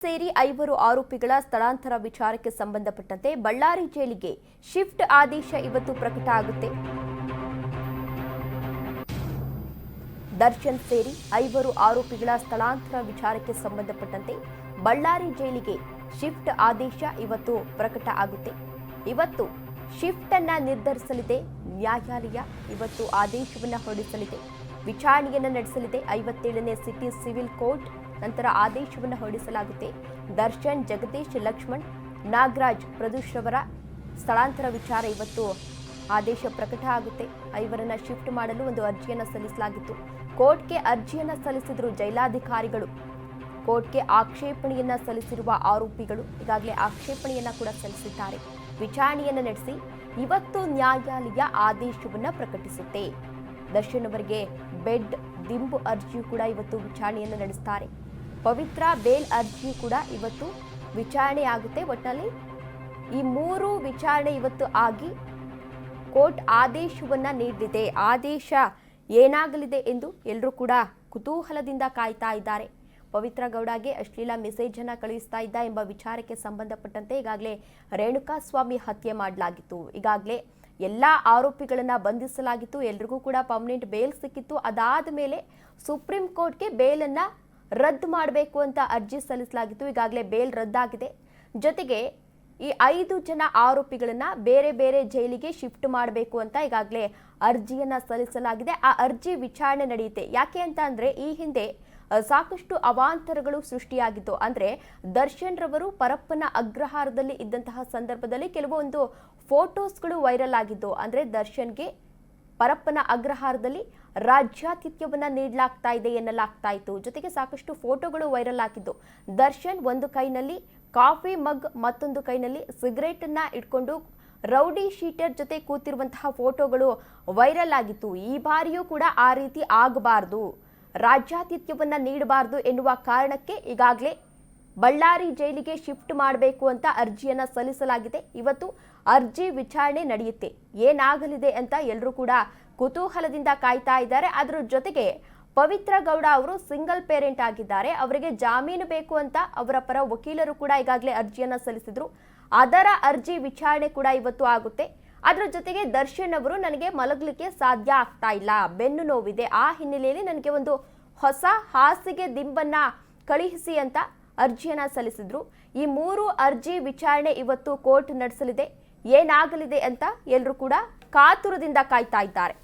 ಸೇರಿ 5 ಆರೋಪಿಗಳ ಸ್ಥಳಾಂತರ ವಿಚಾರಕ್ಕೆ ಸಂಬಂಧಪಟ್ಟಂತೆ ಬಳ್ಳಾರಿ ಜೈಲಿಗೆ ಶಿಫ್ಟ್ ಆದೇಶ ಇವತ್ತು ಪ್ರಕಟ ಆಗುತ್ತೆ. ದರ್ಶನ್ ಸೇರಿ 5 ಆರೋಪಿಗಳ ಸ್ಥಳಾಂತರ ವಿಚಾರಕ್ಕೆ ಸಂಬಂಧಪಟ್ಟಂತೆ ಬಳ್ಳಾರಿ ಜೈಲಿಗೆ ಶಿಫ್ಟ್ ಆದೇಶ ಇವತ್ತು ಪ್ರಕಟ ಆಗುತ್ತೆ. ಇವತ್ತು ಶಿಫ್ಟ್ ಅನ್ನ ನಿರ್ಧರಿಸಲಿದೆ ನ್ಯಾಯಾಲಯ. ಇವತ್ತು ಆದೇಶವನ್ನು ಹೊರಡಿಸಲಿದೆ, ವಿಚಾರಣೆಯನ್ನು ನಡೆಸಲಿದೆ. 57ನೇ ಸಿಟಿ ಸಿವಿಲ್ ಕೋರ್ಟ್ ನಂತರ ಆದೇಶವನ್ನು ಹೊರಡಿಸಲಾಗುತ್ತೆ. ದರ್ಶನ್, ಜಗದೀಶ್, ಲಕ್ಷ್ಮಣ್, ನಾಗರಾಜ್, ಪ್ರದೂಷ್ ರವರ ಸ್ಥಳಾಂತರ ವಿಚಾರ ಇವತ್ತು ಆದೇಶ ಪ್ರಕಟ ಆಗುತ್ತೆ. 5ರನ್ನ ಶಿಫ್ಟ್ ಮಾಡಲು ಒಂದು ಅರ್ಜಿಯನ್ನು ಸಲ್ಲಿಸಲಾಗಿತ್ತು. ಕೋರ್ಟ್ಗೆ ಅರ್ಜಿಯನ್ನು ಸಲ್ಲಿಸಿದ್ರು ಜೈಲಾಧಿಕಾರಿಗಳು. ಕೋರ್ಟ್ಗೆ ಆಕ್ಷೇಪಣೆಯನ್ನ ಸಲ್ಲಿಸಿರುವ ಆರೋಪಿಗಳು ಈಗಾಗಲೇ ಆಕ್ಷೇಪಣೆಯನ್ನ ಕೂಡ ಸಲ್ಲಿಸಿದ್ದಾರೆ. ವಿಚಾರಣೆಯನ್ನು ನಡೆಸಿ ಇವತ್ತು ನ್ಯಾಯಾಲಯ ಆದೇಶವನ್ನು ಪ್ರಕಟಿಸುತ್ತೆ. ದರ್ಶನ್ ಅವರಿಗೆ ಬೆಡ್ ದಿಂಬು ಅರ್ಜಿಯು ಕೂಡ ಇವತ್ತು ವಿಚಾರಣೆಯನ್ನು ನಡೆಸ್ತಾರೆ. ಪವಿತ್ರ ಬೇಲ್ ಅರ್ಜಿಯು ಕೂಡ ಇವತ್ತು ವಿಚಾರಣೆ ಆಗುತ್ತೆ. ಒಟ್ಟಿನಲ್ಲಿ ಈ 3 ವಿಚಾರಣೆ ಇವತ್ತು ಆಗಿ ಕೋರ್ಟ್ ಆದೇಶವನ್ನ ನೀಡಲಿದೆ. ಆದೇಶ ಏನಾಗಲಿದೆ ಎಂದು ಎಲ್ಲರೂ ಕೂಡ ಕುತೂಹಲದಿಂದ ಕಾಯ್ತಾ ಇದ್ದಾರೆ. ಪವಿತ್ರ ಗೌಡಗೆ ಅಶ್ಲೀಲ ಮೆಸೇಜ್ ಅನ್ನ ಕಳುಹಿಸ್ತಾ ಇದ್ದ ಎಂಬ ವಿಚಾರಕ್ಕೆ ಸಂಬಂಧಪಟ್ಟಂತೆ ಈಗಾಗಲೇ ರೇಣುಕಾಸ್ವಾಮಿ ಹತ್ಯೆ ಮಾಡಲಾಗಿತ್ತು. ಈಗಾಗಲೇ ಎಲ್ಲ ಆರೋಪಿಗಳನ್ನ ಬಂಧಿಸಲಾಗಿತ್ತು. ಎಲ್ರಿಗೂ ಕೂಡ ಪರ್ಮನೆಂಟ್ ಬೇಲ್ ಸಿಕ್ಕಿತ್ತು. ಅದಾದ ಮೇಲೆ ಸುಪ್ರೀಂ ಕೋರ್ಟ್ಗೆ ಬೇಲನ್ನ ರದ್ದು ಮಾಡಬೇಕು ಅಂತ ಅರ್ಜಿ ಸಲ್ಲಿಸಲಾಗಿತ್ತು. ಈಗಾಗಲೇ ಬೇಲ್ ರದ್ದಾಗಿದೆ. ಜೊತೆಗೆ ಈ 5 ಜನ ಆರೋಪಿಗಳನ್ನ ಬೇರೆ ಬೇರೆ ಜೈಲಿಗೆ ಶಿಫ್ಟ್ ಮಾಡಬೇಕು ಅಂತ ಈಗಾಗಲೇ ಅರ್ಜಿಯನ್ನ ಸಲ್ಲಿಸಲಾಗಿದೆ. ಆ ಅರ್ಜಿ ವಿಚಾರಣೆ ನಡೆಯುತ್ತೆ. ಯಾಕೆ ಅಂತ ಅಂದ್ರೆ ಈ ಹಿಂದೆ ಸಾಕಷ್ಟು ಅವಾಂತರಗಳು ಸೃಷ್ಟಿಯಾಗಿತ್ತು. ಅಂದ್ರೆ ದರ್ಶನ್ ರವರು ಪರಪ್ಪನ ಅಗ್ರಹಾರದಲ್ಲಿ ಇದ್ದಂತಹ ಸಂದರ್ಭದಲ್ಲಿ ಕೆಲವೊಂದು ಫೋಟೋಸ್ಗಳು ವೈರಲ್ ಆಗಿದ್ದು. ಅಂದ್ರೆ ದರ್ಶನ್ಗೆ ಪರಪ್ಪನ ಅಗ್ರಹಾರದಲ್ಲಿ ರಾಜ್ಯಾತಿಥ್ಯವನ್ನ ನೀಡಲಾಗ್ತಾ ಇದೆ ಎನ್ನಲಾಗ್ತಾ ಇತ್ತು. ಜೊತೆಗೆ ಸಾಕಷ್ಟು ಫೋಟೋಗಳು ವೈರಲ್ ಆಗಿದ್ದು. ದರ್ಶನ್ ಒಂದು ಕೈನಲ್ಲಿ ಕಾಫಿ ಮಗ್, ಮತ್ತೊಂದು ಕೈನಲ್ಲಿ ಸಿಗರೇಟ್ ಅನ್ನ ಇಟ್ಕೊಂಡು ರೌಡಿ ಶೀಟರ್ ಜೊತೆ ಕೂತಿರುವಂತಹ ಫೋಟೋಗಳು ವೈರಲ್ ಆಗಿತ್ತು. ಈ ಬಾರಿಯೂ ಕೂಡ ಆ ರೀತಿ ಆಗಬಾರದು, ರಾಜ್ಯಾತಿಥ್ಯವನ್ನ ನೀಡಬಾರದು ಎನ್ನುವ ಕಾರಣಕ್ಕೆ ಈಗಾಗಲೇ ಬಳ್ಳಾರಿ ಜೈಲಿಗೆ ಶಿಫ್ಟ್ ಮಾಡಬೇಕು ಅಂತ ಅರ್ಜಿಯನ್ನ ಸಲ್ಲಿಸಲಾಗಿದೆ. ಇವತ್ತು ಅರ್ಜಿ ವಿಚಾರಣೆ ನಡೆಯುತ್ತೆ. ಏನಾಗಲಿದೆ ಅಂತ ಎಲ್ಲರೂ ಕೂಡ ಕುತೂಹಲದಿಂದ ಕಾಯ್ತಾ ಇದ್ದಾರೆ. ಅದರ ಜೊತೆಗೆ ಪವಿತ್ರ ಗೌಡ ಅವರು ಸಿಂಗಲ್ ಪೇರೆಂಟ್ ಆಗಿದ್ದಾರೆ. ಅವರಿಗೆ ಜಾಮೀನು ಬೇಕು ಅಂತ ಅವರ ಪರ ವಕೀಲರು ಕೂಡ ಈಗಾಗಲೇ ಅರ್ಜಿಯನ್ನ ಸಲ್ಲಿಸಿದ್ರು. ಅದರ ಅರ್ಜಿ ವಿಚಾರಣೆ ಕೂಡ ಇವತ್ತು ಆಗುತ್ತೆ. ಅದರ ಜೊತೆಗೆ ದರ್ಶನ್ ಅವರು ನನಗೆ ಮಲಗಲಿಕ್ಕೆ ಸಾಧ್ಯ ಆಗ್ತಾ ಇಲ್ಲ, ಬೆನ್ನು ನೋವಿದೆ, ಆ ಹಿನ್ನೆಲೆಯಲ್ಲಿ ನನಗೆ ಒಂದು ಹೊಸ ಹಾಸಿಗೆ ದಿಂಬನ್ನ ಕಳುಹಿಸಿ ಅಂತ ಅರ್ಜಿಯನ್ನ ಸಲ್ಲಿಸಿದ್ರು. ಈ 3 ಅರ್ಜಿ ವಿಚಾರಣೆ ಇವತ್ತು ಕೋರ್ಟ್ ನಡೆಸಲಿದೆ. ಏನಾಗಲಿದೆ ಅಂತ ಎಲ್ಲರೂ ಕೂಡ ಕಾತುರದಿಂದ ಕಾಯ್ತಾ ಇದ್ದಾರೆ.